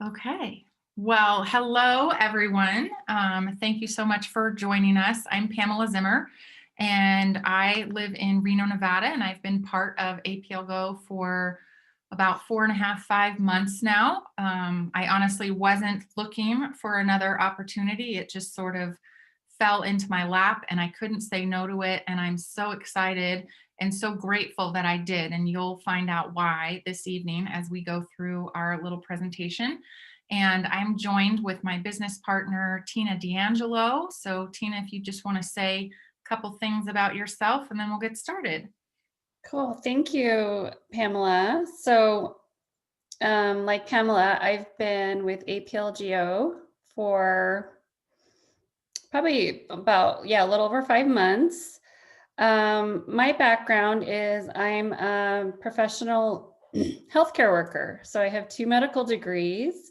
Okay. Well, hello, everyone. Thank you so much for joining us. I'm Pamela Zimmer, and I live in Reno, Nevada, and I've been part of APL Go for about 4.5, 5 months now. I honestly wasn't looking for another opportunity. It just sort of fell into my lap, and I couldn't say no to it. And I'm so excited and so grateful that I did. And you'll find out why this evening as we go through our little presentation. And I'm joined with my business partner, Tina D'Angelo. So, Tina, if you just want to say a couple things about yourself, and then we'll get started. Cool. Thank you, Pamela. Like Pamela, I've been with APLGO for probably a little over 5 months. My background is I'm a professional healthcare worker. So I have 2 medical degrees.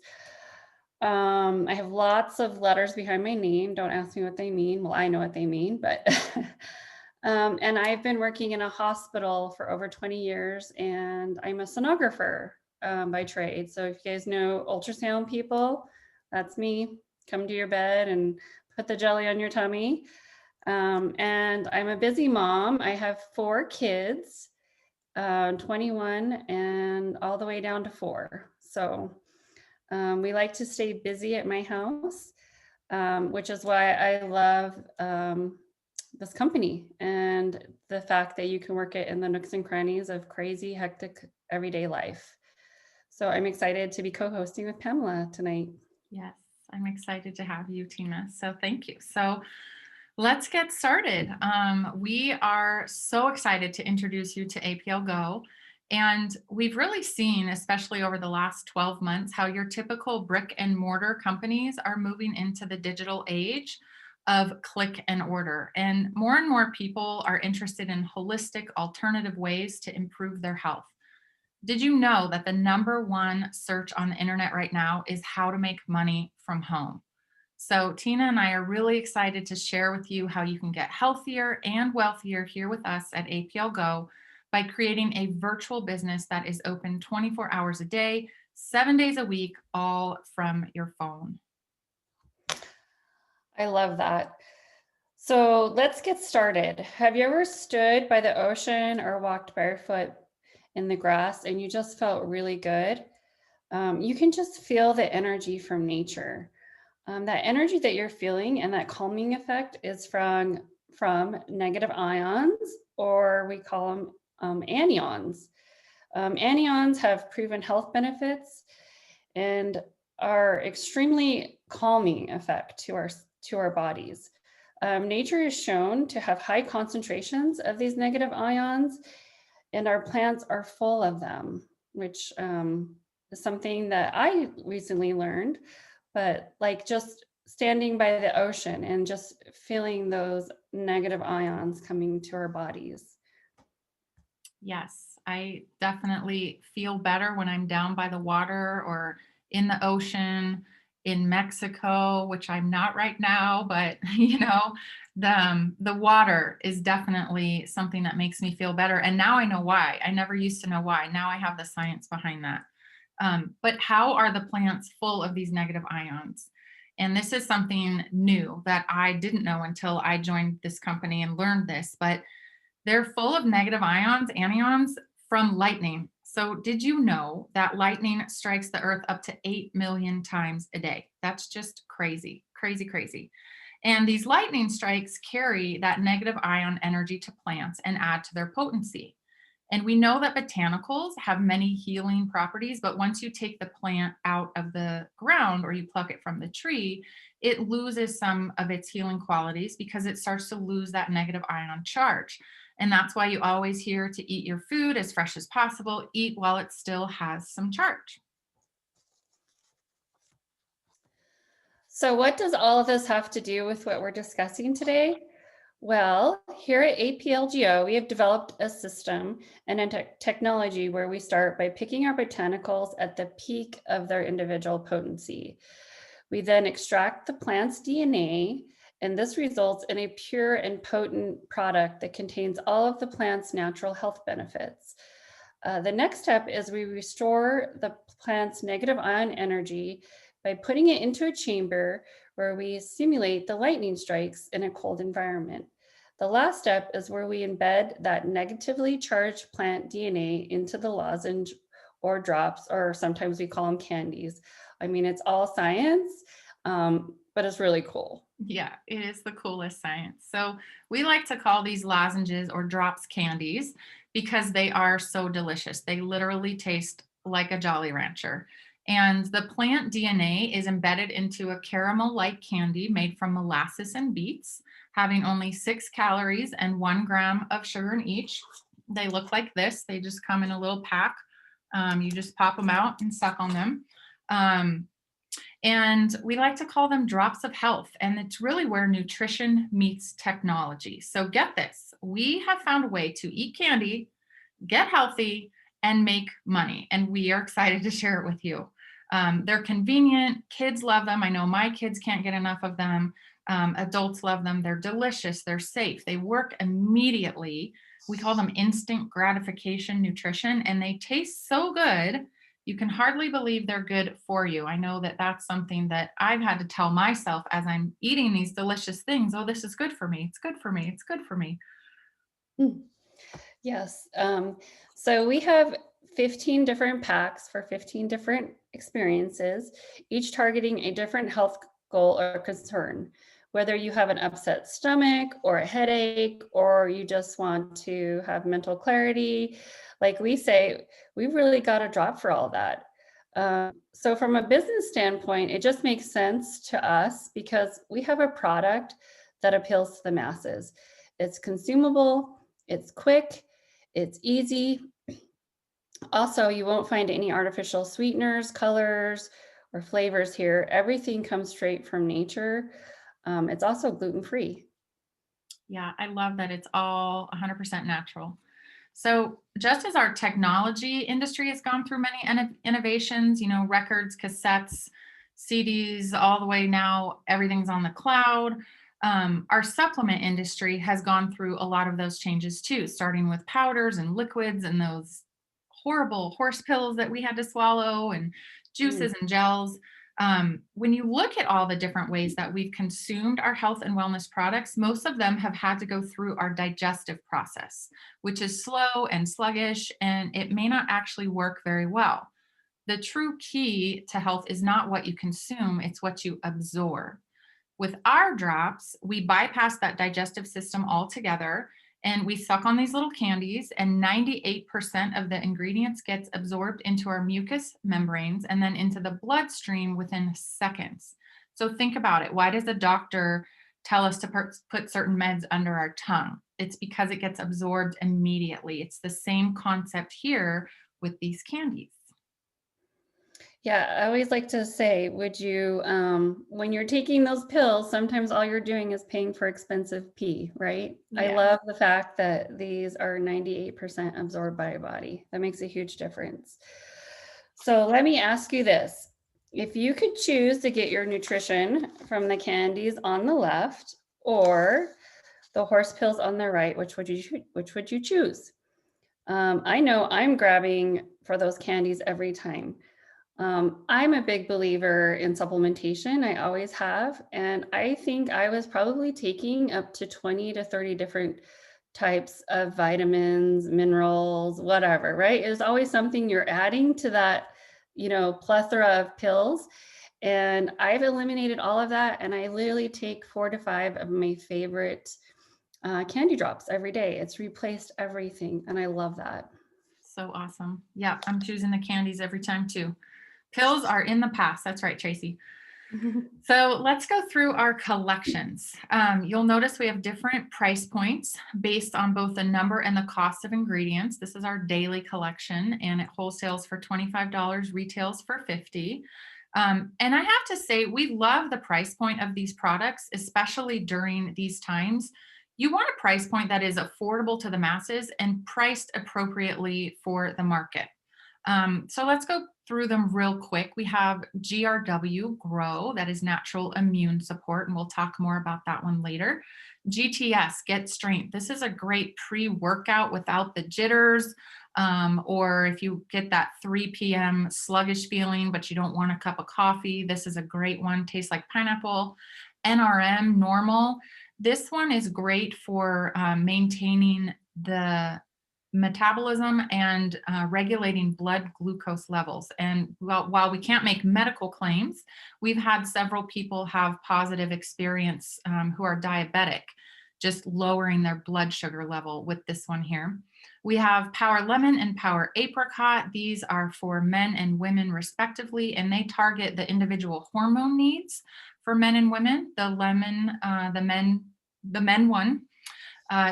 I have lots of letters behind my name. Don't ask me what they mean. Well, I know what they mean, but and I've been working in a hospital for over 20 years, and I'm a sonographer by trade. So if you guys know ultrasound people, that's me. Come to your bed and put the jelly on your tummy. And I'm a busy mom. I have 4 kids, 21 and all the way down to 4. So we like to stay busy at my house, which is why I love this company and the fact that you can work it in the nooks and crannies of crazy, hectic, everyday life. So I'm excited to be co-hosting with Pamela tonight. Yes, I'm excited to have you, Tina. So, thank you. So, let's get started. We are so excited to introduce you to APL Go. And we've really seen, especially over the last 12 months, how your typical brick and mortar companies are moving into the digital age of click and order. And more people are interested in holistic, alternative ways to improve their health. Did you know that the number one search on the internet right now is how to make money from home? So, Tina and I are really excited to share with you how you can get healthier and wealthier here with us at APL Go by creating a virtual business that is open 24 hours a day, 7 days a week, all from your phone. I love that. So let's get started. Have you ever stood by the ocean or walked barefoot in the grass and you just felt really good? You can just feel the energy from nature. That energy that you're feeling and that calming effect is from negative ions, or we call them anions. Anions have proven health benefits and are extremely calming effect to our bodies. Nature is shown to have high concentrations of these negative ions, and our plants are full of them, which is something that I recently learned. But like just standing by the ocean and just feeling those negative ions coming to our bodies. Yes, I definitely feel better when I'm down by the water or in the ocean in Mexico, which I'm not right now, but the water is definitely something that makes me feel better. And now I know why. I never used to know why. Now I have the science behind that. But how are the plants full of these negative ions? And this is something new that I didn't know until I joined this company and learned this. But they're full of negative ions, anions, from lightning. So, did you know that lightning strikes the earth up to 8 million times a day? That's just crazy, crazy, crazy. And these lightning strikes carry that negative ion energy to plants and add to their potency. And we know that botanicals have many healing properties, but once you take the plant out of the ground or you pluck it from the tree, it loses some of its healing qualities because it starts to lose that negative ion charge. And that's why you always hear to eat your food as fresh as possible, eat while it still has some charge. So, what does all of this have to do with what we're discussing today? Well, here at APLGO, we have developed a system and a technology where we start by picking our botanicals at the peak of their individual potency. We then extract the plant's DNA, and this results in a pure and potent product that contains all of the plant's natural health benefits. The next step is we restore the plant's negative ion energy by putting it into a chamber where we simulate the lightning strikes in a cold environment. The last step is where we embed that negatively charged plant DNA into the lozenge or drops, or sometimes we call them candies. I mean, it's all science, but it's really cool. Yeah, it is the coolest science. So we like to call these lozenges or drops candies because they are so delicious. They literally taste like a Jolly Rancher. And the plant DNA is embedded into a caramel like candy made from molasses and beets, having only 6 calories and 1 gram of sugar in each. They look like this. They just come in a little pack. You just pop them out and suck on them. Um, and we like to call them drops of health. And it's really where nutrition meets technology. So get this, we have found a way to eat candy, get healthy, and make money. And we are excited to share it with you. They're convenient. Kids love them. I know my kids can't get enough of them. Adults love them. They're delicious. They're safe. They work immediately. We call them instant gratification nutrition, and they taste so good you can hardly believe they're good for you. I know that that's something that I've had to tell myself as I'm eating these delicious things. Oh, this is good for me. It's good for me. It's good for me. Mm. Yes. So we have 15 different packs for 15 different experiences, each targeting a different health goal or concern. Whether you have an upset stomach or a headache, or you just want to have mental clarity, like we say, we've really got a drop for all that. So, from a business standpoint, it just makes sense to us because we have a product that appeals to the masses. It's consumable, it's quick, it's easy. Also, you won't find any artificial sweeteners, colors, or flavors here. Everything comes straight from nature. It's also gluten free. Yeah, I love that it's all 100% natural. So, just as our technology industry has gone through many innovations, records, cassettes, CDs, all the way now, everything's on the cloud. Our supplement industry has gone through a lot of those changes too, starting with powders and liquids and those horrible horse pills that we had to swallow and Mm. juices and gels. When you look at all the different ways that we've consumed our health and wellness products, most of them have had to go through our digestive process, which is slow and sluggish, and it may not actually work very well. The true key to health is not what you consume, it's what you absorb. With our drops, we bypass that digestive system altogether and we suck on these little candies, and 98% of the ingredients gets absorbed into our mucous membranes and then into the bloodstream within seconds. So think about it. Why does a doctor tell us to put certain meds under our tongue? It's because it gets absorbed immediately. It's the same concept here with these candies. Yeah, I always like to say, would you, when you're taking those pills, sometimes all you're doing is paying for expensive pee, right? I Yeah. love the fact that these are 98% absorbed by your body. That makes a huge difference. So let me ask you this. If you could choose to get your nutrition from the candies on the left or the horse pills on the right, which would you choose? I know I'm grabbing for those candies every time. I'm a big believer in supplementation. I always have. And I think I was probably taking up to 20 to 30 different types of vitamins, minerals, whatever, right? There's always something you're adding to that, plethora of pills. And I've eliminated all of that. And I literally take 4 to 5 of my favorite candy drops every day. It's replaced everything. And I love that. So awesome. Yeah, I'm choosing the candies every time too. Pills are in the past. That's right, Tracy. So let's go through our collections. You'll notice we have different price points based on both the number and the cost of ingredients. This is our daily collection, and it wholesales for $25, retails for $50. And I have to say, we love the price point of these products, especially during these times. You want a price point that is affordable to the masses and priced appropriately for the market. So let's go through them real quick. We have GRW Grow, that is natural immune support, and we'll talk more about that one later. GTS Get Strength. This is a great pre-workout without the jitters. Or if you get that 3 p.m. sluggish feeling, but you don't want a cup of coffee, this is a great one. Tastes like pineapple. NRM, normal. This one is great for maintaining the metabolism and regulating blood glucose levels. And while we can't make medical claims, we've had several people have positive experience who are diabetic, just lowering their blood sugar level with this one here. We have Power Lemon and Power Apricot. These are for men and women respectively, and they target the individual hormone needs for men and women. The lemon, the men one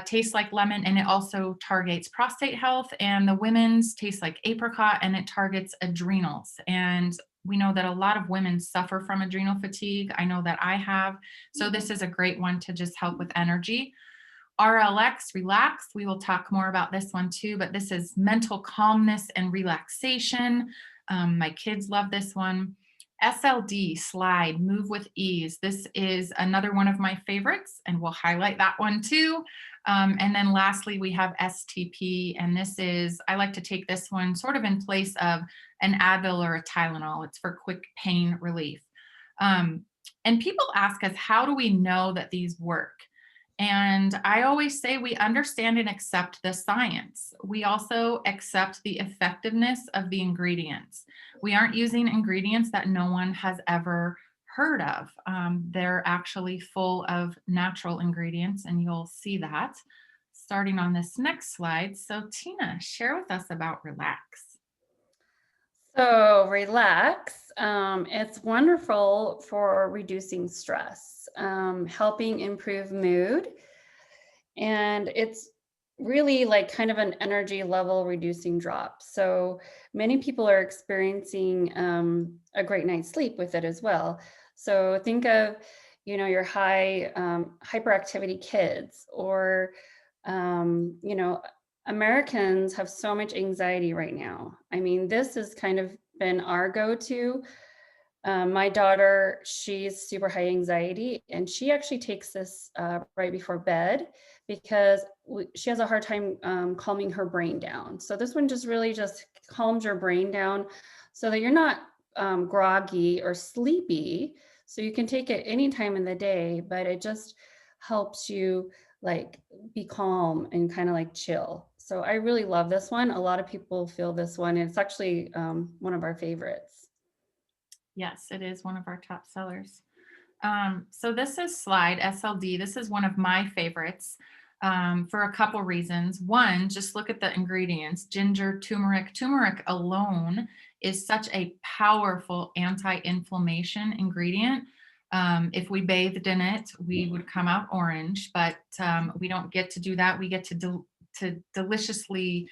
tastes like lemon, and it also targets prostate health. And the women's tastes like apricot, and it targets adrenals. And we know that a lot of women suffer from adrenal fatigue. I know that I have. So this is a great one to just help with energy. RLX, relax. We will talk more about this one too, but this is mental calmness and relaxation. My kids love this one. SLD, slide, move with ease. This is another one of my favorites, and we'll highlight that one too. And then lastly, we have STP, and this is, I like to take this one sort of in place of an Advil or a Tylenol. It's for quick pain relief. And people ask us, how do we know that these work? And I always say we understand and accept the science. We also accept the effectiveness of the ingredients. We aren't using ingredients that no one has ever heard of. They're actually full of natural ingredients, and you'll see that starting on this next slide. So, Tina, share with us about Relax. So relax. It's wonderful for reducing stress, helping improve mood, and it's really like kind of an energy level reducing drop. So many people are experiencing a great night's sleep with it as well. So think of, your high hyperactivity kids, or Americans have so much anxiety right now. I mean, this has kind of been our go-to. My daughter, she's super high anxiety, and she actually takes this right before bed because she has a hard time calming her brain down. So this one just really just calms your brain down so that you're not groggy or sleepy. So you can take it any time in the day, but it just helps you like be calm and kind of like chill. So I really love this one. A lot of people feel this one. It's actually one of our favorites. Yes, it is one of our top sellers. So this is Slide SLD. This is one of my favorites for a couple reasons. One, just look at the ingredients: ginger, turmeric. Turmeric alone is such a powerful anti-inflammation ingredient. If we bathed in it, we would come out orange, but we don't get to do that. We get to deliciously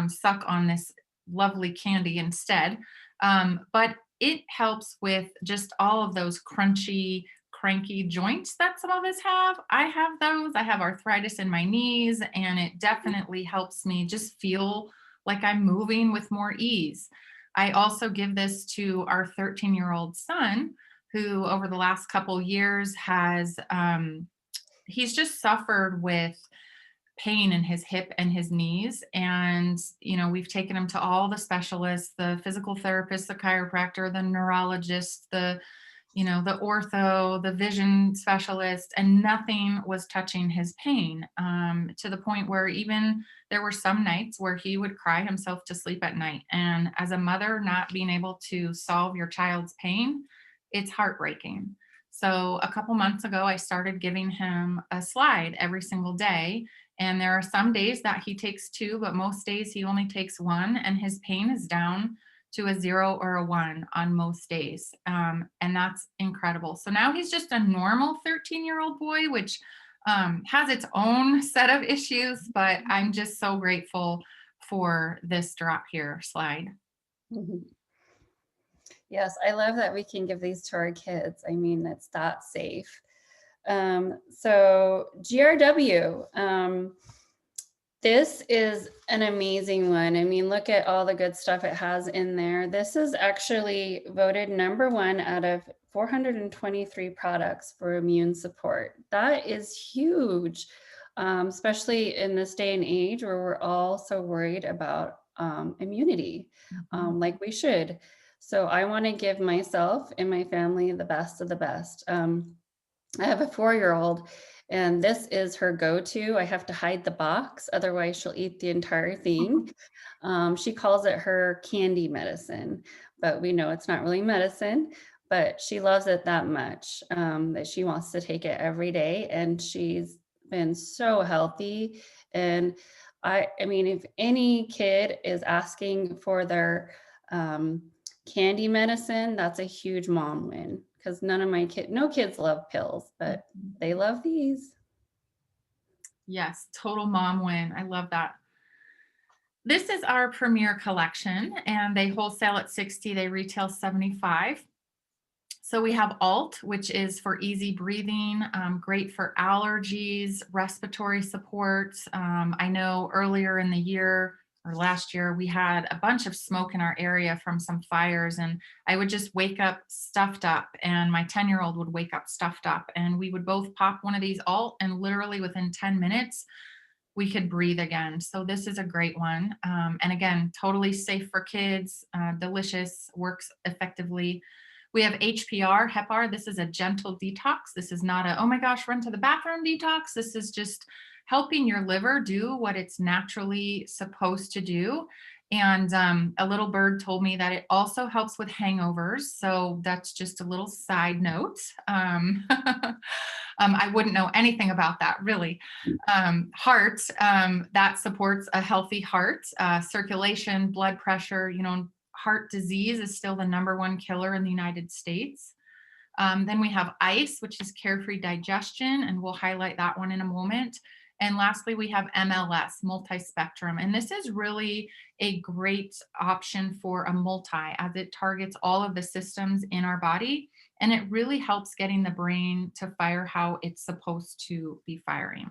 suck on this lovely candy instead. But it helps with just all of those crunchy, cranky joints that some of us have. I have those. I have arthritis in my knees, and it definitely helps me just feel like I'm moving with more ease. I also give this to our 13-year-old son, who over the last couple years has, he's just suffered with pain in his hip and his knees. And, we've taken him to all the specialists, the physical therapist, the chiropractor, the neurologist, the ortho, the vision specialist, and nothing was touching his pain, to the point where even there were some nights where he would cry himself to sleep at night. And as a mother, not being able to solve your child's pain, it's heartbreaking. So a couple months ago, I started giving him a slide every single day. And there are some days that he takes two, but most days he only takes one, and his pain is down to a 0 or a 1 on most days. And that's incredible. So now he's just a normal 13-year-old boy, which has its own set of issues, but I'm just so grateful for this drop here slide. Mhm. Yes, I love that we can give these to our kids. I mean, it's that safe. So GRW, this is an amazing one. I mean, look at all the good stuff it has in there. This is actually voted #1 out of 423 products for immune support. That is huge, especially in this day and age where we're all so worried about immunity, Mhm. like we should. So I want to give myself and my family the best of the best. I have a 4-year-old, and this is her go-to. I have to hide the box, otherwise she'll eat the entire thing. She calls it her candy medicine, but we know it's not really medicine, but she loves it that much, that she wants to take it every day, and she's been so healthy. And I mean, if any kid is asking for their candy medicine, that's a huge mom win, because no kids love pills, but Mhm. they love these. Yes, total mom win. I love that. This is our premier collection, and they wholesale at 60, they retail 75. So we have Alt, which is for easy breathing, great for allergies, respiratory support. I know earlier in the year or last year, we had a bunch of smoke in our area from some fires, and I would just wake up stuffed up, and my 10-year-old would wake up stuffed up, and we would both pop one of these Alt, and literally within 10 minutes, we could breathe again. So this is a great one. And again, totally safe for kids, delicious, works effectively. We have HPR, HEPAR. This is a gentle detox. This is not a, oh my gosh, run to the bathroom detox. This is just helping your liver do what it's naturally supposed to do. And a little bird told me that it also helps with hangovers. So that's just a little side note. I wouldn't know anything about that, really. Heart, that supports a healthy heart, circulation, blood pressure. Heart disease is still the #1 killer in the United States. Then we have ICE, which is carefree digestion, and we'll highlight that one in a moment. And lastly, we have MLS, multispectrum. And this is really a great option for a multi, as it targets all of the systems in our body. And it really helps getting the brain to fire how it's supposed to be firing.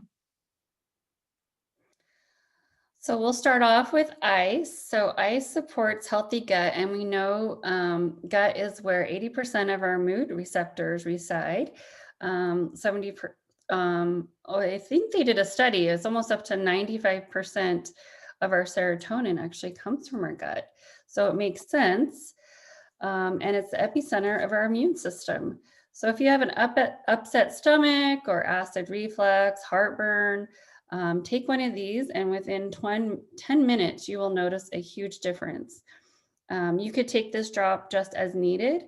So we'll start off with ice. So ice supports healthy gut, and we know gut is where 80% of our mood receptors reside. 70 per, oh, I think they did a study. It's almost up to 95% of our serotonin actually comes from our gut. So it makes sense, and it's the epicenter of our immune system. So if you have an upset stomach or acid reflux, heartburn, take one of these, and within 10 minutes, you will notice a huge difference. You could take this drop just as needed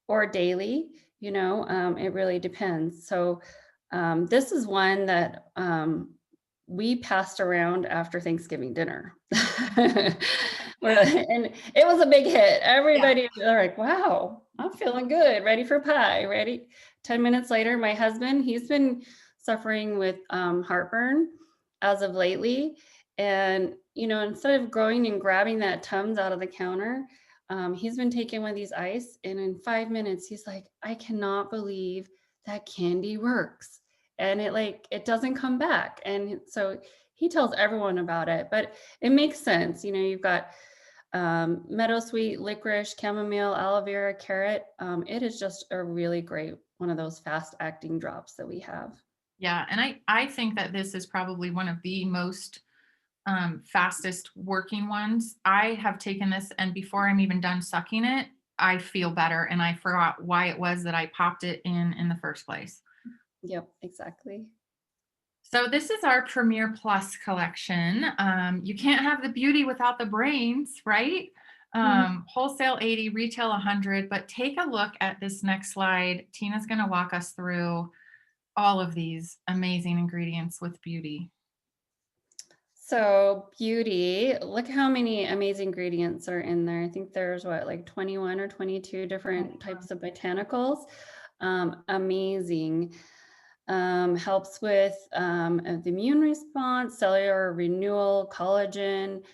or daily, it really depends. So this is one that we passed around after Thanksgiving dinner. And it was a big hit. Yeah. Everybody was like, wow, I'm feeling good, ready for pie, ready. 10 minutes later, my husband, he's been suffering with heartburn as of lately. And, instead of going and grabbing that Tums out of the counter, he's been taking one of these ice. And in 5 minutes, he's like, I cannot believe that candy works. And it doesn't come back. And so he tells everyone about it, but it makes sense. You've got meadowsweet, licorice, chamomile, aloe vera, carrot. It is just a really great one of those fast acting drops that we have. Yeah. And I think that this is probably one of the most fastest working ones. I have taken this, and before I'm even done sucking it, I feel better. And I forgot why it was that I popped it in the first place. Yep, exactly. So this is our Premier Plus collection. You can't have the beauty without the brains, right? Mhm. Wholesale 80, retail 100, but take a look at this next slide. Tina's going to walk us through all of these amazing ingredients with beauty. So beauty, look how many amazing ingredients are in there. I think there's like 21 or 22 different types of botanicals. Amazing. Helps with the immune response, cellular renewal, collagen,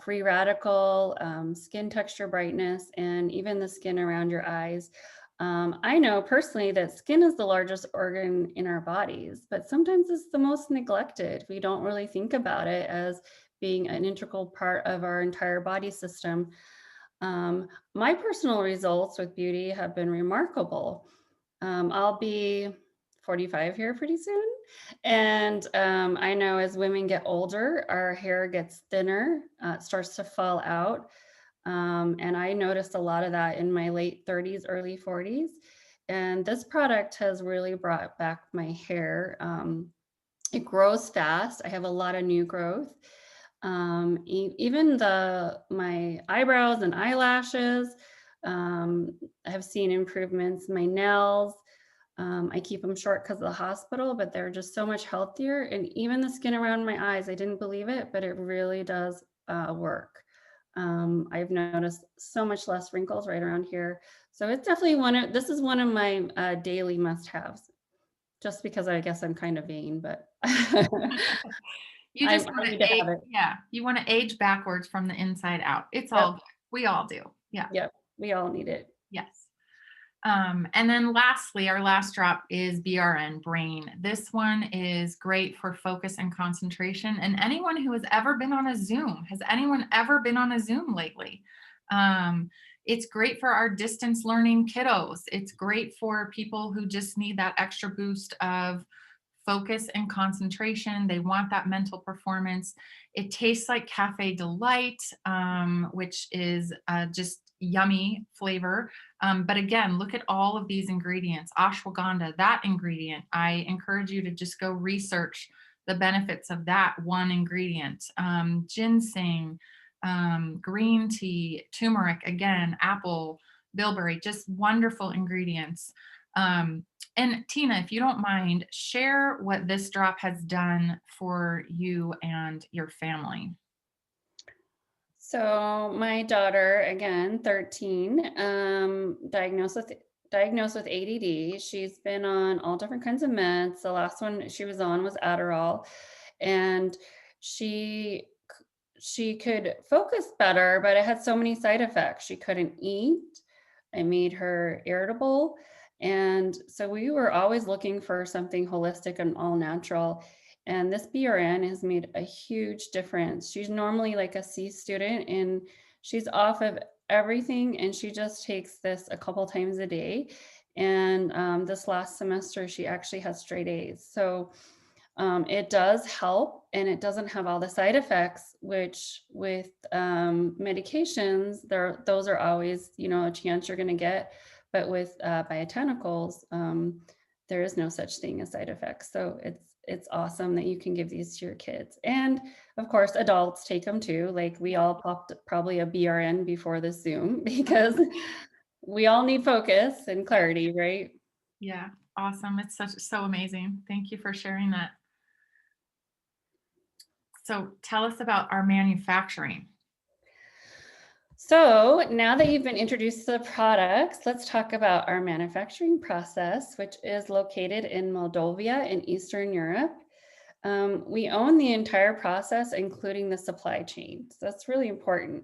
free radical, skin texture brightness, and even the skin around your eyes. I know personally that skin is the largest organ in our bodies, but sometimes it's the most neglected. We don't really think about it as being an integral part of our entire body system. My personal results with beauty have been remarkable. I'll be 45 here pretty soon. And I know as women get older, our hair gets thinner, it starts to fall out. And I noticed a lot of that in my late 30s, early 40s. And this product has really brought back my hair. It grows fast. I have a lot of new growth. Even my eyebrows and eyelashes, I have seen improvements. My nails, I keep them short because of the hospital, but they're just so much healthier. And even the skin around my eyes, I didn't believe it, but it really does work. I've noticed so much less wrinkles right around here. So it's definitely this is one of my daily must-haves, just because I guess I'm kind of vain, but You I just want to need to have age, it. yeah, you want to age backwards from the inside out. It's Yep, all good. We all do. Yeah. yep. We all need it. Yes. And then lastly, our last drop is BRN Brain. This one is great for focus and concentration. And anyone who has ever been on a Zoom, has anyone ever been on a Zoom lately? Um, it's great for our distance learning kiddos. It's great for people who just need that extra boost of focus and concentration. They want that mental performance. It tastes like Cafe Delight, which is just yummy flavor. But again, look at all of these ingredients. Ashwagandha, that ingredient, I encourage you to just go research the benefits of that one ingredient. Ginseng, green tea, turmeric, again, apple, bilberry, just wonderful ingredients. And Tina, if you don't mind, share what this drop has done for you and your family. So my daughter, again, 13, diagnosed with ADD. She's been on all different kinds of meds. The last one she was on was Adderall, and she she could focus better, but it had so many side effects. She couldn't eat. It made her irritable. And so we were always looking for something holistic and all natural. And this BRN has made a huge difference. She's normally like a C student and she's off of everything and she just takes this a couple times a day. And this last semester, she actually has straight A's. So it does help and it doesn't have all the side effects, which with medications, those are always, a chance you're going to get. But with biotenicals, there is no such thing as side effects. So it's awesome that you can give these to your kids. And of course, adults take them too. Like we all popped probably a BRN before the Zoom because we all need focus and clarity, right? Yeah, awesome. It's so amazing. Thank you for sharing that. So tell us about our manufacturing. So now that you've been introduced to the products, let's talk about our manufacturing process, which is located in Moldova in Eastern Europe. We own the entire process, including the supply chain. So that's really important.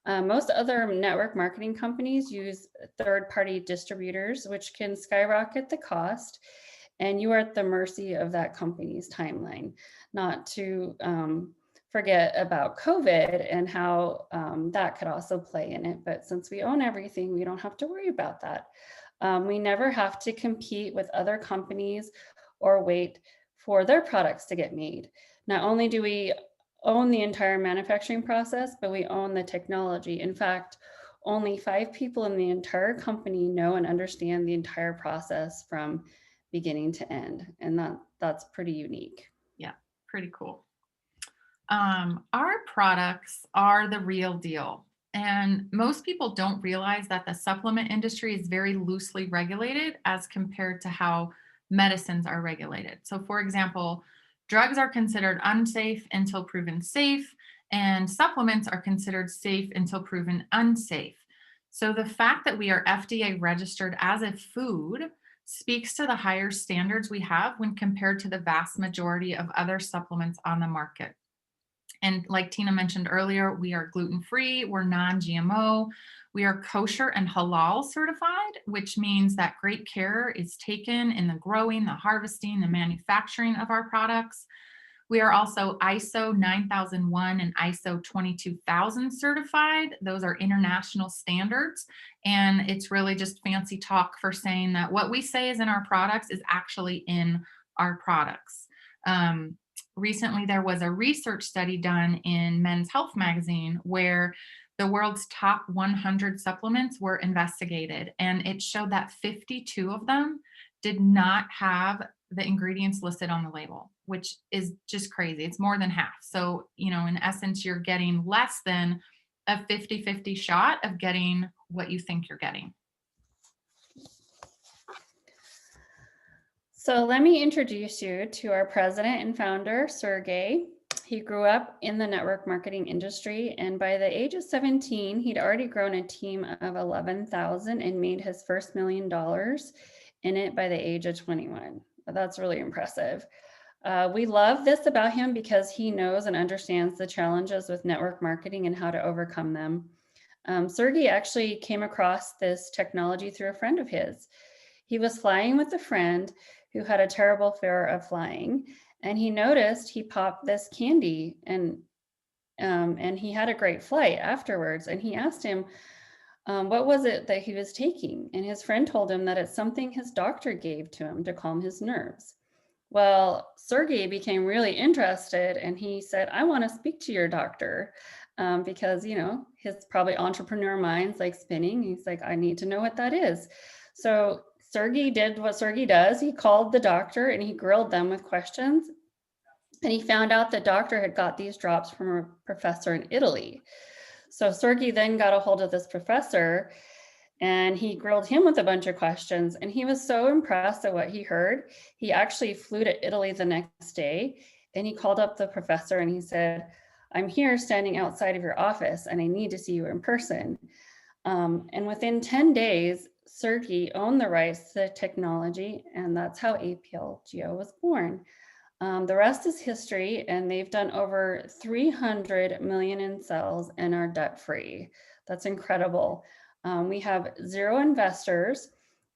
Most other network marketing companies use third-party distributors, which can skyrocket the cost, and you are at the mercy of that company's timeline. Not to forget about COVID and how that could also play in it. But since we own everything, we don't have to worry about that. We never have to compete with other companies or wait for their products to get made. Not only do we own the entire manufacturing process, but we own the technology. In fact, only 5 people in the entire company know and understand the entire process from beginning to end. And that's pretty unique. Yeah, pretty cool. Our products are the real deal. And most people don't realize that the supplement industry is very loosely regulated as compared to how medicines are regulated. So, for example, drugs are considered unsafe until proven safe, and supplements are considered safe until proven unsafe. So, the fact that we are FDA registered as a food speaks to the higher standards we have when compared to the vast majority of other supplements on the market. And like Tina mentioned earlier, we are gluten free, we're non GMO, we are kosher and halal certified, which means that great care is taken in the growing, the harvesting, the manufacturing of our products. We are also ISO 9001 and ISO 22000 certified. Those are international standards. And it's really just fancy talk for saying that what we say is in our products is actually in our products. Recently, there was a research study done in Men's Health magazine where the world's top 100 supplements were investigated, and it showed that 52 of them did not have the ingredients listed on the label, which is just crazy. It's more than half. So, in essence, you're getting less than a 50-50 shot of getting what you think you're getting. So let me introduce you to our president and founder, Sergey. He grew up in the network marketing industry, and by the age of 17, he'd already grown a team of 11,000 and made his first $1 million in it by the age of 21. That's really impressive. We love this about him because he knows and understands the challenges with network marketing and how to overcome them. Sergey actually came across this technology through a friend of his. He was flying with a friend who had a terrible fear of flying, and he noticed he popped this candy, and he had a great flight afterwards. And he asked him, what was it that he was taking? And his friend told him that it's something his doctor gave to him to calm his nerves. Well, Sergey became really interested, and he said, I want to speak to your doctor, because, his probably entrepreneur mind's like spinning. He's like, I need to know what that is. So Sergey did what Sergey does. He called the doctor and he grilled them with questions. And he found out the doctor had got these drops from a professor in Italy. So Sergey then got a hold of this professor and he grilled him with a bunch of questions. And he was so impressed at what he heard. He actually flew to Italy the next day and he called up the professor and he said, I'm here standing outside of your office and I need to see you in person. And within 10 days, Sergey owned the rights to the technology, and that's how APLGO was born. The rest is history, and they've done over 300 million in sales and are debt-free. That's incredible. We have 0 investors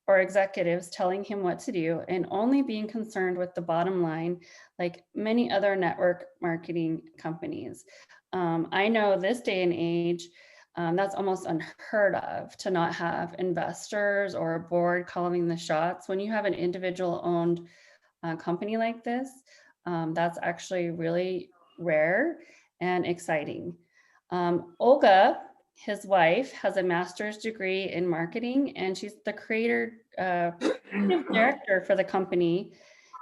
or executives telling him what to do and only being concerned with the bottom line, like many other network marketing companies. I know this day and age, that's almost unheard of to not have investors or a board calling the shots. When you have an individual owned company like this, that's actually really rare and exciting. Olga, his wife, has a master's degree in marketing, and she's the creative director for the company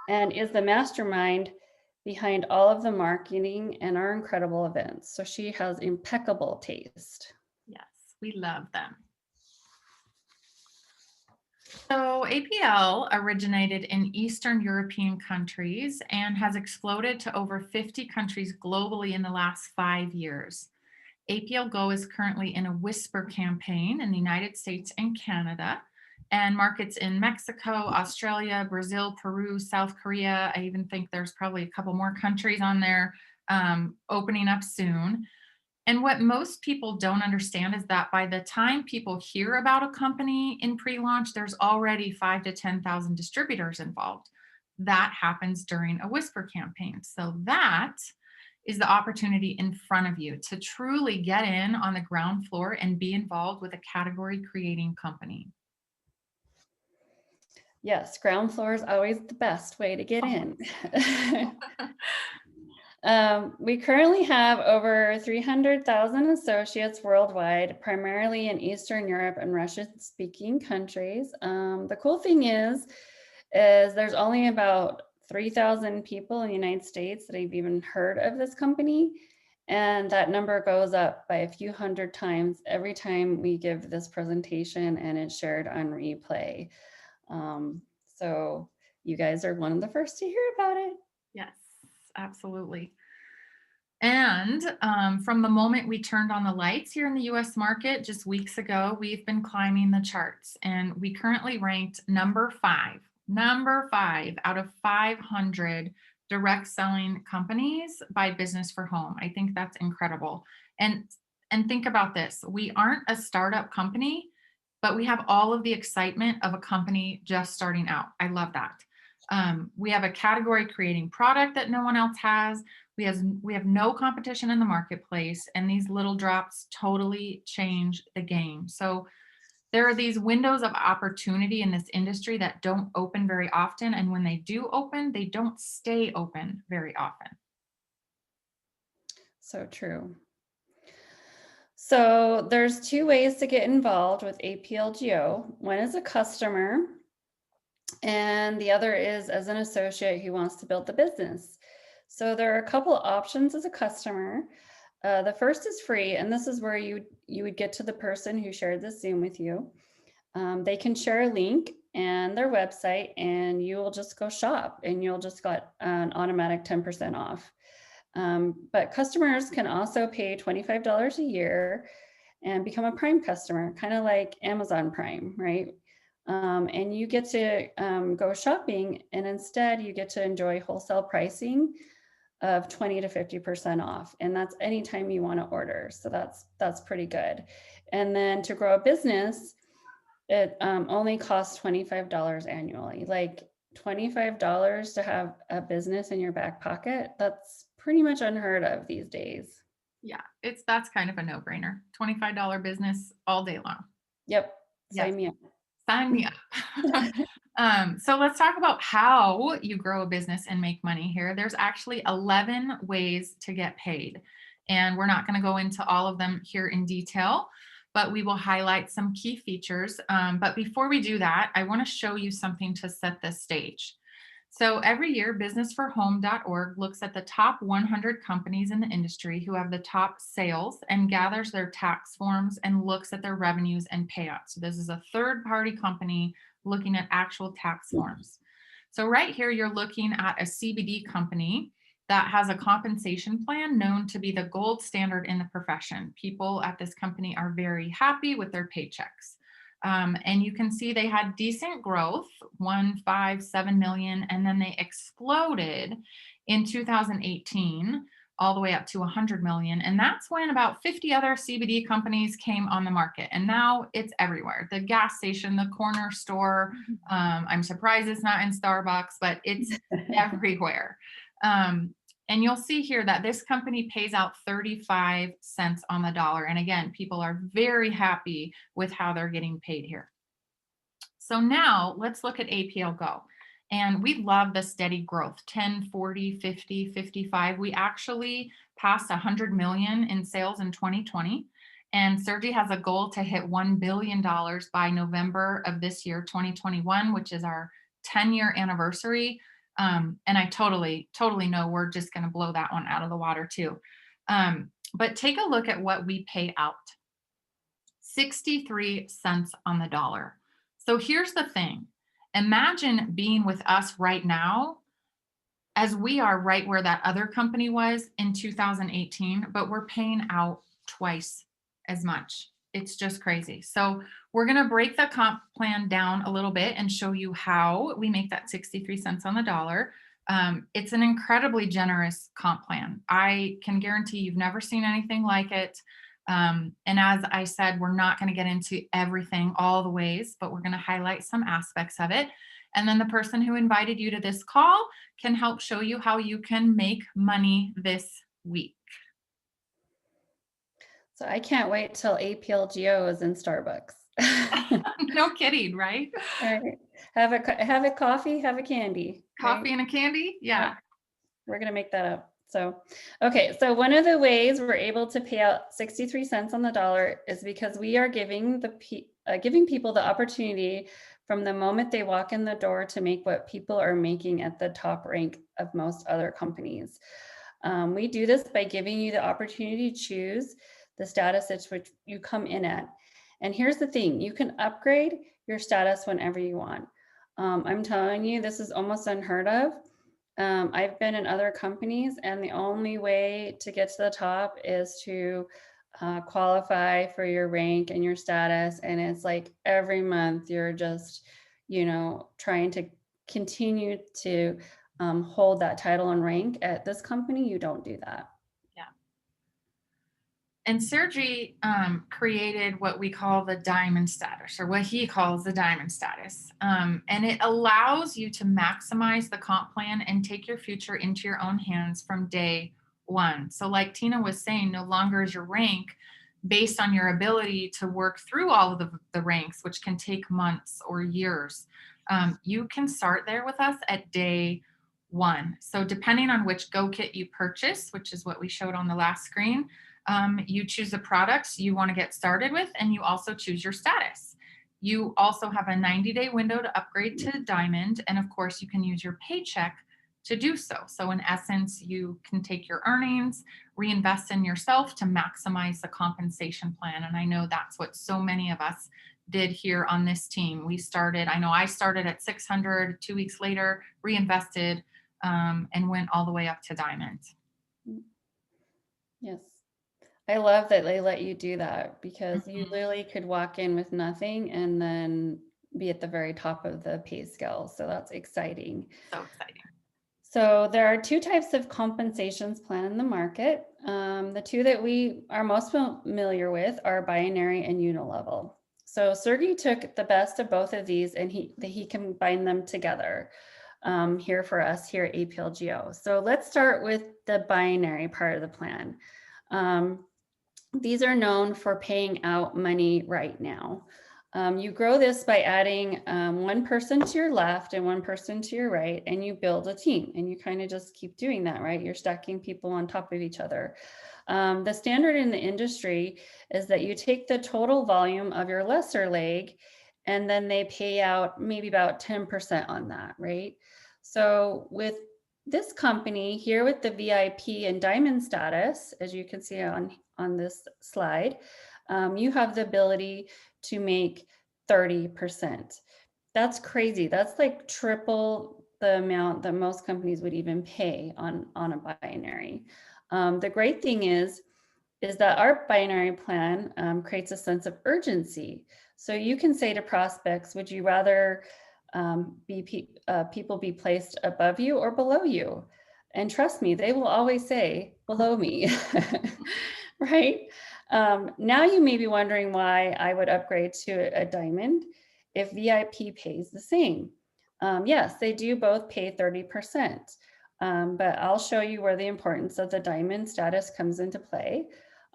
and is the mastermind behind all of the marketing and our incredible events. So she has impeccable taste. Yes, we love them. So APL originated in Eastern European countries and has exploded to over 50 countries globally in the last 5 years. APL Go is currently in a whisper campaign in the United States and Canada, and markets in Mexico, Australia, Brazil, Peru, South Korea. I even think there's probably a couple more countries on there opening up soon. And what most people don't understand is that by the time people hear about a company in pre-launch, there's already 5 to 10,000 distributors involved. That happens during a whisper campaign. So that is the opportunity in front of you to truly get in on the ground floor and be involved with a category creating company. Yes, ground floor is always the best way to get in. We currently have over 300,000 associates worldwide, primarily in Eastern Europe and Russian-speaking countries. The cool thing is there's only about 3,000 people in the United States that have even heard of this company. And that number goes up by a few hundred times every time we give this presentation and it's shared on replay. So you guys are one of the first to hear about it. Yes, absolutely. And from the moment we turned on the lights here in the US market just weeks ago, we've been climbing the charts, and we currently ranked number five out of 500 direct selling companies by Business for Home. I think that's incredible. And think about this. We aren't a startup company, but we have all of the excitement of a company just starting out. I love that. We have a category creating product that no one else has. We have no competition in the marketplace, and these little drops totally change the game. So there are these windows of opportunity in this industry that don't open very often, and when they do open, they don't stay open very often. So true. So there's two ways to get involved with APLGO. One is a customer, and the other is as an associate who wants to build the business. So there are a couple of options as a customer. The first is free, and this is where you would get to the person who shared this Zoom with you. They can share a link and their website, and you will just go shop, and you'll just got an automatic 10% off. But customers can also pay $25 a year and become a Prime customer, kind of like Amazon Prime, right? And you get to go shopping, and instead you get to enjoy wholesale pricing of 20 to 50% off. And that's anytime you want to order. So that's pretty good. And then to grow a business, it only costs $25 annually. Like $25 to have a business in your back pocket, that's pretty much unheard of these days. Yeah, that's kind of a no-brainer. $25 business all day long. Yep. Yes, Sign me up. sign me up. So let's talk about how you grow a business and make money here. There's actually 11 ways to get paid, and we're not going to go into all of them here in detail, but we will highlight some key features. But before we do that, I want to show you something to set the stage. So every year, businessforhome.org looks at the top 100 companies in the industry who have the top sales and gathers their tax forms and looks at their revenues and payouts. So this is a third-party company looking at actual tax forms. So right here, you're looking at a CBD company that has a compensation plan known to be the gold standard in the profession. People at this company are very happy with their paychecks. And you can see they had decent growth, 1, 5, 7 million, and then they exploded in 2018 all the way up to 100 million. And that's when about 50 other CBD companies came on the market. And now it's everywhere. The gas station, the corner store. I'm surprised it's not in Starbucks, but it's everywhere. And you'll see here that this company pays out 35 cents on the dollar. And again, people are very happy with how they're getting paid here. So now let's look at APL Go. And we love the steady growth, 10, 40, 50, 55. We actually passed 100 million in sales in 2020. And Sergi has a goal to hit $1 billion by November of this year, 2021, which is our 10-year anniversary. And I totally know we're just going to blow that one out of the water too. But take a look at what we pay out. 63 cents on the dollar. So here's the thing. Imagine being with us right now as we are right where that other company was in 2018, but we're paying out twice as much. It's just crazy. So we're going to break the comp plan down a little bit and show you how we make that 63 cents on the dollar. It's an incredibly generous comp plan. I can guarantee you've never seen anything like it. And as I said, we're not going to get into everything, all the ways, but we're going to highlight some aspects of it. And then the person who invited you to this call can help show you how you can make money this week. So I can't wait till APLGO is in Starbucks. No kidding, right? All right. Have a coffee, have a candy. Coffee right? and a candy? Yeah. We're going to make that up. So, okay. So one of the ways we're able to pay out 63 cents on the dollar is because we are giving people the opportunity from the moment they walk in the door to make what people are making at the top rank of most other companies. We do this by giving you the opportunity to choose the status at which you come in at. And here's the thing, you can upgrade your status whenever you want. I'm telling you, this is almost unheard of. I've been in other companies, and the only way to get to the top is to qualify for your rank and your status. And it's like every month you're just, trying to continue to hold that title and rank. At this company, you don't do that. Yeah. And Sergey created what we call the diamond status, or what he calls the diamond status. And it allows you to maximize the comp plan and take your future into your own hands from day one. So, like Tina was saying, no longer is your rank based on your ability to work through all of the ranks, which can take months or years. You can start there with us at day one. So, depending on which Go Kit you purchase, which is what we showed on the last screen, you choose the products you want to get started with, and you also choose your status. You also have a 90-day window to upgrade to diamond, and of course, you can use your paycheck to do so. So, in essence, you can take your earnings, reinvest in yourself to maximize the compensation plan. And I know that's what so many of us did here on this team. We started, I know I started at 600, 2 weeks later, reinvested, and went all the way up to diamond. Yes. I love that they let you do that, because you literally could walk in with nothing and then be at the very top of the pay scale. So that's exciting. So exciting. So there are two types of compensations plan in the market. The two that we are most familiar with are binary and unilevel. So Sergey took the best of both of these, and he combined them together here for us here at APLGO. So let's start with the binary part of the plan. These are known for paying out money right now. You grow this by adding one person to your left and one person to your right, and you build a team, and you kind of just keep doing that, right? You're stacking people on top of each other. The standard in the industry is that you take the total volume of your lesser leg, and then they pay out maybe about 10% on that, right? So with this company here with the VIP and diamond status, as you can see on this slide, you have the ability to make 30%. That's crazy. That's like triple the amount that most companies would even pay on a binary. The great thing is that our binary plan creates a sense of urgency. So you can say to prospects, would you rather people be placed above you or below you? And trust me, they will always say below me, right? Now you may be wondering why I would upgrade to a diamond if VIP pays the same. Yes, they do both pay 30%, but I'll show you where the importance of the diamond status comes into play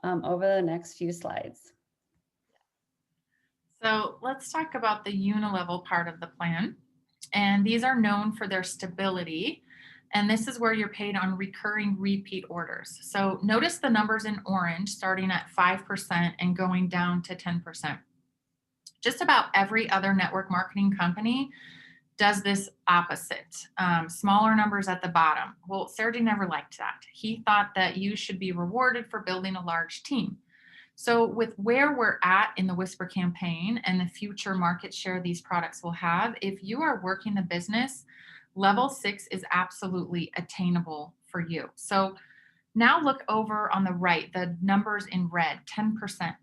over the next few slides. So let's talk about the Unilevel part of the plan. And these are known for their stability. And this is where you're paid on recurring repeat orders. So notice the numbers in orange starting at 5% and going down to 10%. Just about every other network marketing company does this opposite. Smaller numbers at the bottom. Well, Sergey never liked that. He thought that you should be rewarded for building a large team. So with where we're at in the Whisper campaign and the future market share these products will have, if you are working the business, level 6 is absolutely attainable for you. So now look over on the right, the numbers in red, 10%.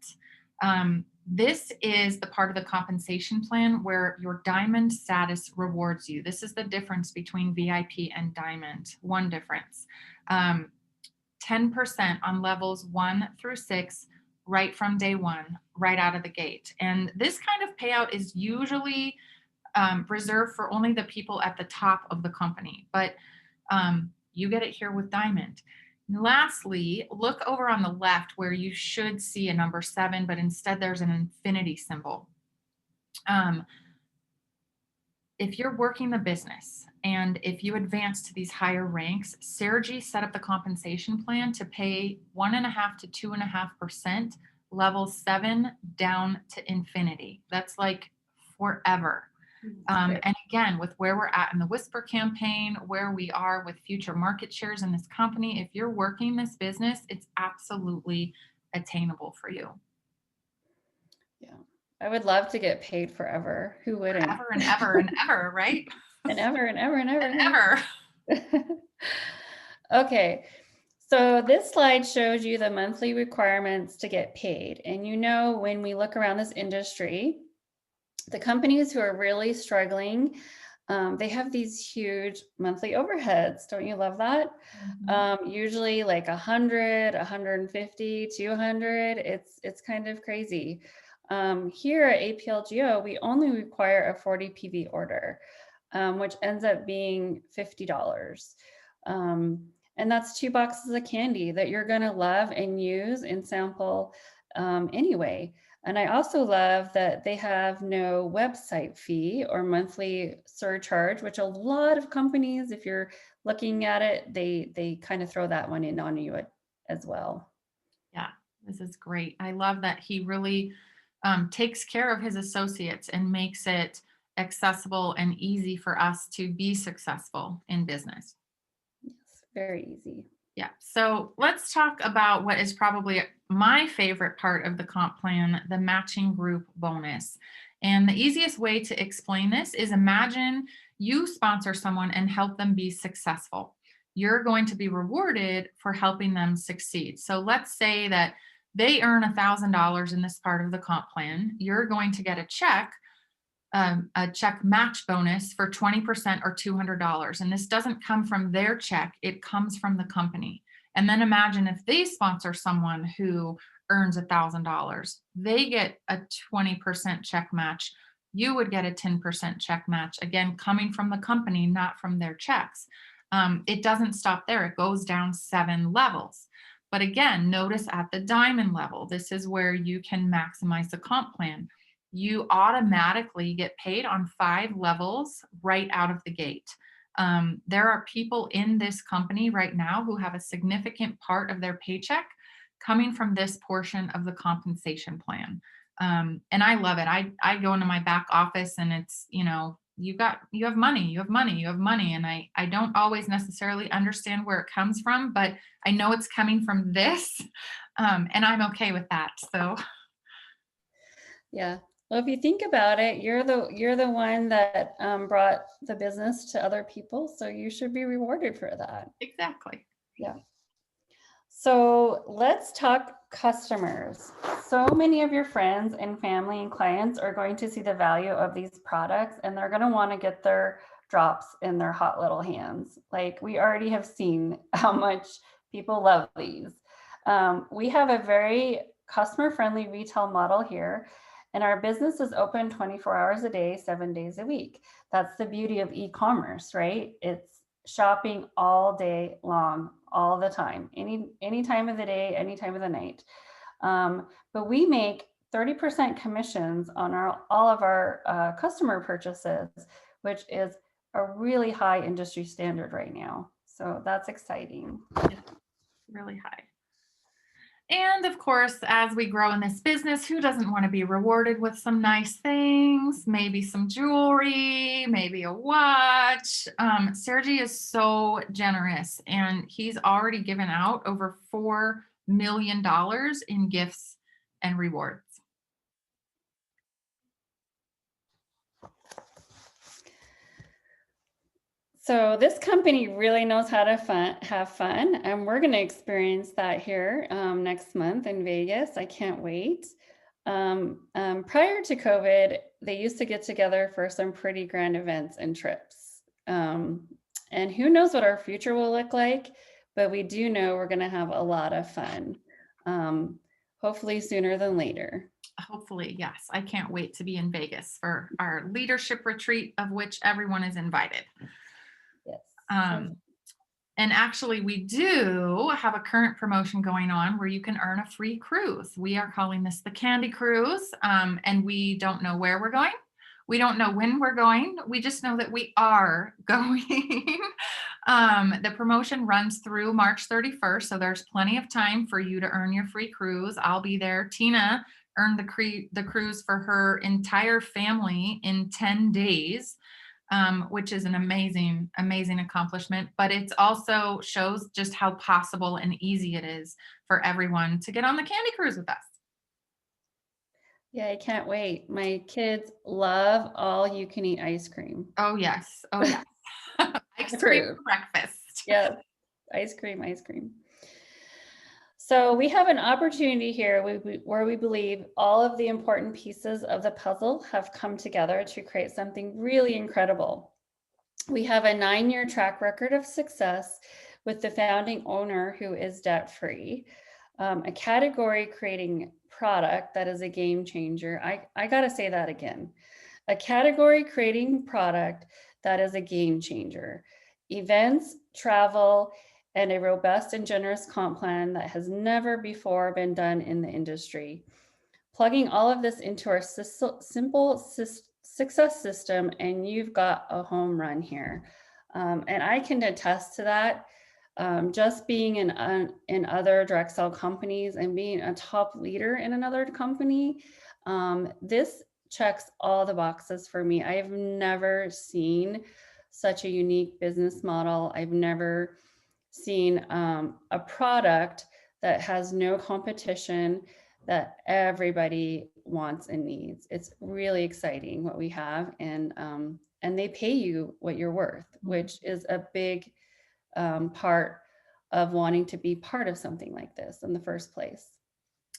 This is the part of the compensation plan where your diamond status rewards you. This is the difference between VIP and diamond, one difference. 10% on levels 1 through 6 right from day one, right out of the gate. And this kind of payout is usually reserved for only the people at the top of the company, but you get it here with diamond. And lastly, look over on the left where you should see a number 7, but instead there's an infinity symbol. If you're working the business and if you advance to these higher ranks, Sergey set up the compensation plan to pay 1.5 to 2.5% level 7 down to infinity. That's like forever. And again, with where we're at in the Whisper campaign, where we are with future market shares in this company, if you're working this business, it's absolutely attainable for you. Yeah, I would love to get paid forever. Who wouldn't? Forever and ever and ever, right? And ever and ever and ever And ever. Okay, so this slide shows you the monthly requirements to get paid. And you know, when we look around this industry, the companies who are really struggling They have these huge monthly overheads. Don't you love that? Mhm. Usually like 100, 150, 200. It's kind of crazy. Here at APLGO, we only require a 40 PV order, which ends up being $50. Um, and that's 2 boxes of candy that you're going to love and use and sample anyway. And I also love that they have no website fee or monthly surcharge, which a lot of companies, if you're looking at it, they kind of throw that one in on you as well. Yeah, this is great. I love that he really takes care of his associates and makes it accessible and easy for us to be successful in business. Yes, very easy. Yeah. So let's talk about what is probably my favorite part of the comp plan, the matching group bonus. And the easiest way to explain this is imagine you sponsor someone and help them be successful. You're going to be rewarded for helping them succeed. So let's say that they earn $1,000 in this part of the comp plan. You're going to get a check match bonus for 20% or $200. And this doesn't come from their check, it comes from the company. And then imagine if they sponsor someone who earns $1,000, they get a 20% check match. You would get a 10% check match, again, coming from the company, not from their checks. It doesn't stop there, it goes down 7 levels. But again, notice at the diamond level, this is where you can maximize the comp plan. You automatically get paid on 5 levels right out of the gate. There are people in this company right now who have a significant part of their paycheck coming from this portion of the compensation plan. And I love it. I go into my back office and it's, you have money, you have money, you have money. And I don't always necessarily understand where it comes from, but I know it's coming from this. And I'm okay with that. So Yeah. Well, if you think about it, you're the one that brought the business to other people, so you should be rewarded for that. exactly. Yeah. So let's talk customers. So many of your friends and family and clients are going to see the value of these products and they're going to want to get their drops in their hot little hands. Like we already have seen how much people love these. We have a very customer friendly retail model here, and our business is open 24 hours a day, 7 days a week. That's the beauty of e commerce, right? It's shopping all day long, all the time, any time of the day, any time of the night. But we make 30% commissions on all of our customer purchases, which is a really high industry standard right now. So that's exciting. Yeah, really high. And of course, as we grow in this business, who doesn't want to be rewarded with some nice things? Maybe some jewelry, maybe a watch. Sergi is so generous and he's already given out over $4 million in gifts and rewards. So this company really knows how to have fun, and we're going to experience that here next month in Vegas. I can't wait. Prior to COVID, they used to get together for some pretty grand events and trips. And who knows what our future will look like, but we do know we're going to have a lot of fun, hopefully sooner than later. Hopefully, yes. I can't wait to be in Vegas for our leadership retreat, of which everyone is invited. Yes. Um, And actually, we do have a current promotion going on where you can earn a free cruise. We are calling this the Candy Cruise, and we don't know where we're going. We don't know when we're going. We just know that we are going. The promotion runs through March 31st, so there's plenty of time for you to earn your free cruise. I'll be there. Tina earned the cruise for her entire family in 10 days, which is an amazing, amazing accomplishment. But it also shows just how possible and easy it is for everyone to get on the Candy Cruise with us. Yeah, I can't wait. My kids love all you can eat ice cream. Oh, yes. Oh, yes. Ice cream Approved. for breakfast. Yeah, ice cream, ice cream. So we have an opportunity here where we believe all of the important pieces of the puzzle have come together to create something really incredible. We have a 9-year track record of success with the founding owner who is debt free. A category creating product that is a game changer. I got to say that again. A category creating product that is a game changer. Events, travel, and a robust and generous comp plan that has never before been done in the industry. Plugging all of this into our simple success system, and you've got a home run here. And I can attest to that. Just being in other direct sell companies and being a top leader in another company, this checks all the boxes for me. I've never seen such a unique business model. I've never seen a product that has no competition, that everybody wants and needs. It's really exciting what we have, and they pay you what you're worth, which is a big part of wanting to be part of something like this in the first place.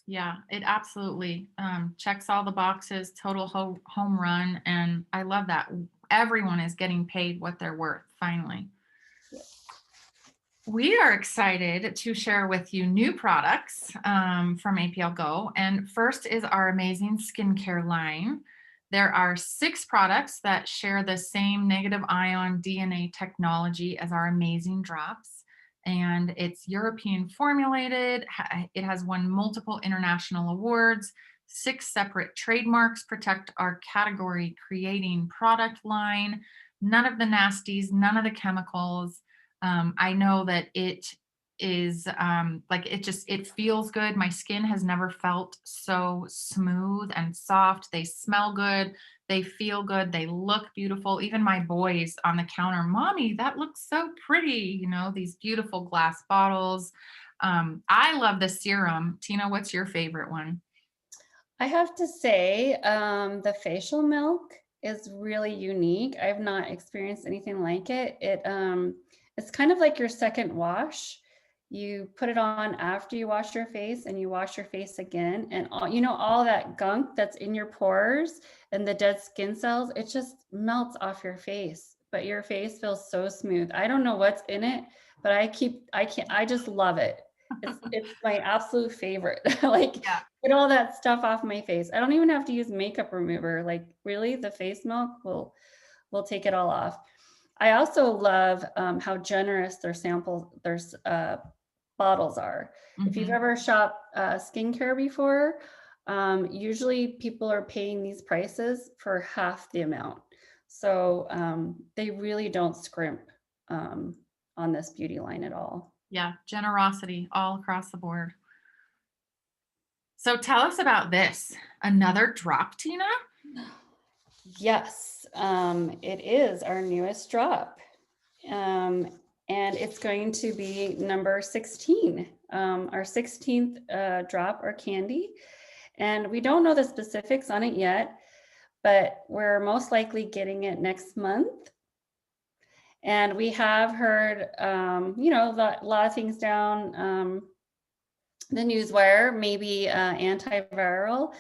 Yeah, it absolutely checks all the boxes, total home run. And I love that. Everyone is getting paid what they're worth, finally. We are excited to share with you new products from APL Go. And first is our amazing skincare line. There are 6 products that share the same negative ion DNA technology as our amazing drops. And it's European formulated. It has won multiple international awards. 6 separate trademarks protect our category creating product line. None of the nasties, none of the chemicals. I know that it is like it feels good. My skin has never felt so smooth and soft. They smell good. They feel good. They look beautiful. Even my boys on the counter, Mommy, that looks so pretty. These beautiful glass bottles. I love the serum. Tina, what's your favorite one? I have to say, the facial milk is really unique. I've not experienced anything like it. It's kind of like your second wash. You put it on after you wash your face, and you wash your face again, and all that gunk that's in your pores and the dead skin cells, it just melts off your face. But your face feels so smooth. I don't know what's in it, but I just love it. It's my absolute favorite. Like, Yeah. get all that stuff off my face. I don't even have to use makeup remover. Like, really, the face milk will take it all off. I also love how generous their bottles are. If you've Mhm. ever shopped skincare before, usually people are paying these prices for half the amount. So they really don't scrimp um, on this beauty line at all. Yeah, generosity all across the board. So tell us about this. Another drop, Tina? Yes, it is our newest drop. Um, and it's going to be number 16, our 16th drop or candy. And we don't know the specifics on it yet, but we're most likely getting it next month. And we have heard, a lot of things down the newswire, maybe antiviral.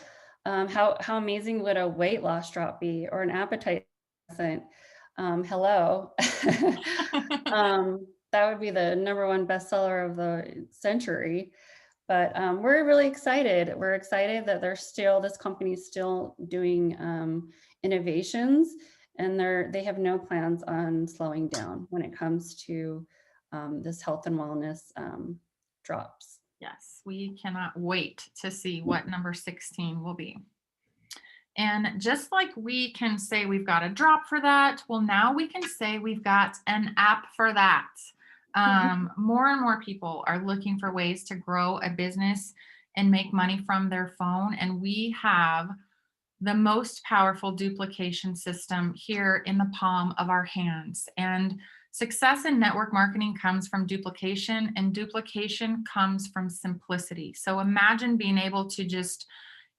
How amazing would a weight loss drop be, or an appetite suppressant? Hello. That would be the number one bestseller of the century. But we're really excited. We're excited that this company is still doing innovations, and they have no plans on slowing down when it comes to this health and wellness drops. Yes, we cannot wait to see what number 16 will be. And just like we can say we've got a drop for that, well, now we can say we've got an app for that. More and more people are looking for ways to grow a business and make money from their phone. And we have the most powerful duplication system here in the palm of our hands. And success in network marketing comes from duplication, and duplication comes from simplicity. So imagine being able to just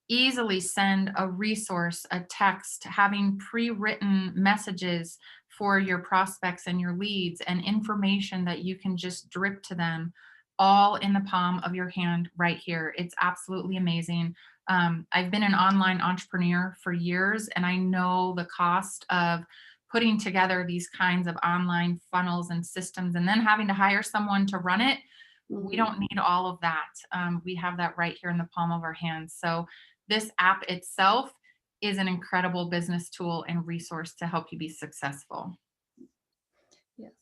easily send a resource, a text, having pre-written messages for your prospects and your leads, and information that you can just drip to them all in the palm of your hand right here. It's absolutely amazing. I've been an online entrepreneur for years, and I know the cost of putting together these kinds of online funnels and systems and then having to hire someone to run it. We Mhm. don't need all of that. We have that right here in the palm of our hands. So this app itself is an incredible business tool and resource to help you be successful. Yes.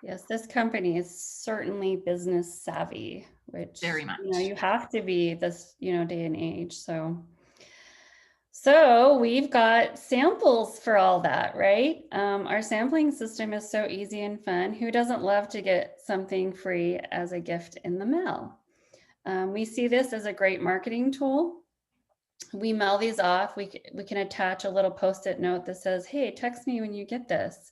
Yes, this company is certainly business savvy, Very which, much. you have to be this, day and age. So we've got samples for all that, right? Our sampling system is so easy and fun. Who doesn't love to get something free as a gift in the mail? We see this as a great marketing tool. We mail these off. We can attach a little post-it note that says, "Hey, text me when you get this,"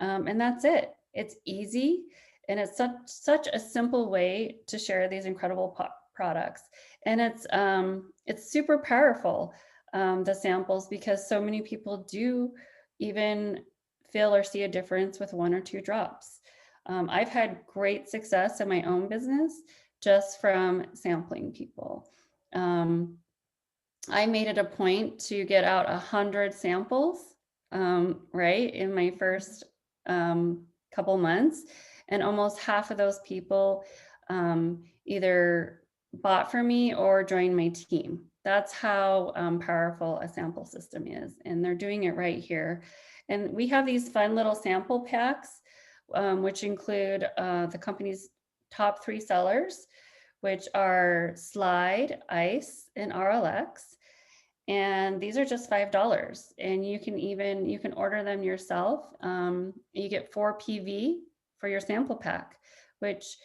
and that's it. It's easy, and it's such a simple way to share these incredible products, and it's super powerful. The samples, because so many people do even feel or see a difference with one or two drops. I've had great success in my own business just from sampling people. Um, I made it a point to get out 100 samples, right, in my first couple months. And almost half of those people either bought from me or joined my team. That's how powerful a sample system is. And they're doing it right here. And we have these fun little sample packs, which include the company's top 3 sellers, which are Slide, Ice, and RLX. And these are just $5. And you can order them yourself. You get 4 PV for your sample pack, which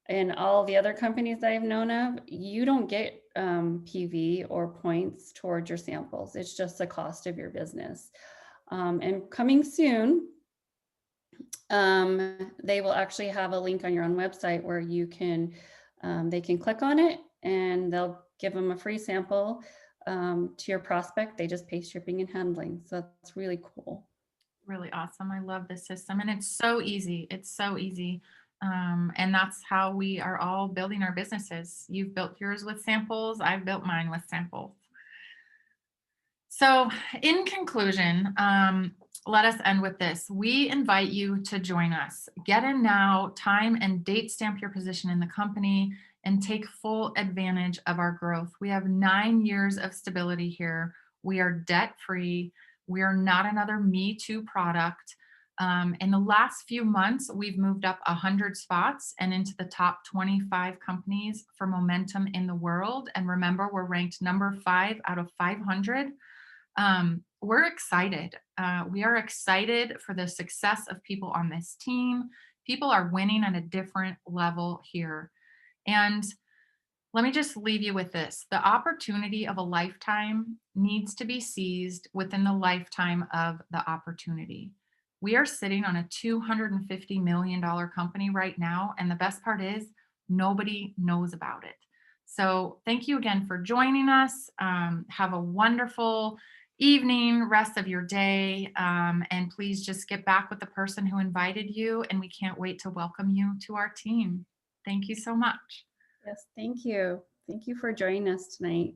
in all the other companies that I've known of, you don't get PV or points towards your samples. It's just the cost of your business. And coming soon, they will actually have a link on your own website where they can click on it and they'll give them a free sample to your prospect. They just pay shipping and handling. So that's really cool. Really awesome. I love this system and it's so easy. It's so easy. And that's how we are all building our businesses. You've built yours with samples. I've built mine with samples. So, in conclusion, let us end with this. We invite you to join us. Get in now, time and date stamp your position in the company, and take full advantage of our growth. We have 9 years of stability here. We are debt free. We are not another Me Too product. In the last few months, we've moved up 100 spots and into the top 25 companies for momentum in the world. And remember, we're ranked number 5 out of 500. We're excited. We are excited for the success of people on this team. People are winning at a different level here. And let me just leave you with this. The opportunity of a lifetime needs to be seized within the lifetime of the opportunity. We are sitting on a $250 million company right now. And the best part is nobody knows about it. So thank you again for joining us. Have a wonderful evening, rest of your day. And please just get back with the person who invited you. And we can't wait to welcome you to our team. Thank you so much. Yes, thank you. Thank you for joining us tonight.